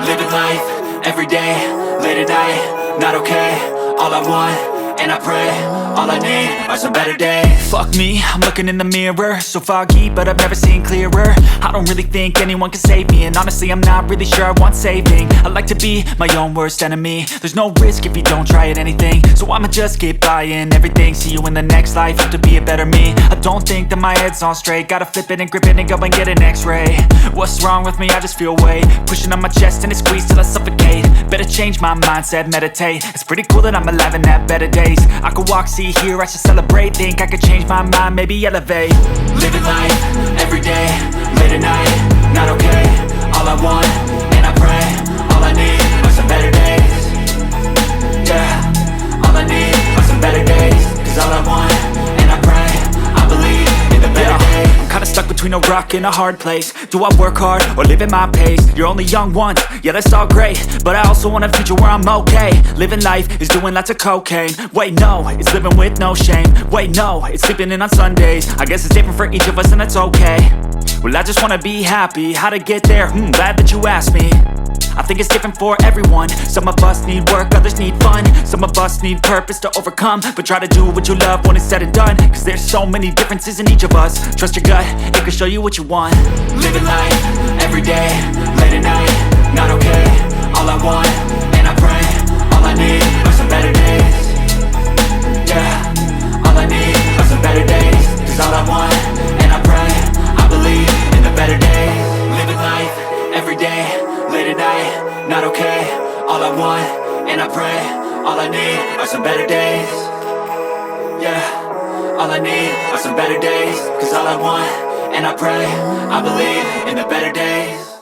Living life, everyday, late at night, not okay. All I want, and I pray, all I need are some better days. Fuck me, I'm looking in the mirror, so foggy, but I've never seen clearer. I don't really think anyone can save me, and honestly I'm not really sure I want saving. I like to be my own worst enemy. There's no risk if you don't try at anything, so I'ma just get buying everything. See you in the next life, have to be a better me. I don't think that my head's on straight, gotta flip it and grip it and go and get an x-ray. What's wrong with me? I just feel weight pushing on my chest and it squeezes till I suffocate. Better change my mindset, meditate. It's pretty cool that I'm alive and have better days. I could walk, see, hear, I should celebrate. Think I could change my mind, maybe elevate. Living life, everyday, late at night, not okay. All I want, and I pray, all I need are some better days. Yeah, all I need are some better days. Cause all I want, and I pray, I believe in the better days. I'm kinda stuck between a rock and a hard place. Do I work hard or live at my pace? You're only young once, yeah that's all great, but I also want a future where I'm okay. Living life is doing lots of cocaine. Wait no, it's living with no shame. Wait no, it's sleeping in on Sundays. I guess it's different for each of us and that's okay. Well I just wanna be happy, how to get there? Glad that you asked me. I think it's different for everyone. Some of us need work, others need fun. Some of us need purpose to overcome. But try to do what you love when it's said and done. Cause there's so many differences in each of us. Trust your gut, it can show you what you want. Living life, everyday, late at night, not okay. All I want, and I pray, all I need are some better days. Yeah, all I need are some better days. Cause all I want, and I pray, I believe in the better days. Living life, everyday, late at night, not okay. All I want, and I pray, all I need are some better days. Yeah, all I need are some better days. Cause all I want, and I pray, I believe in the better days.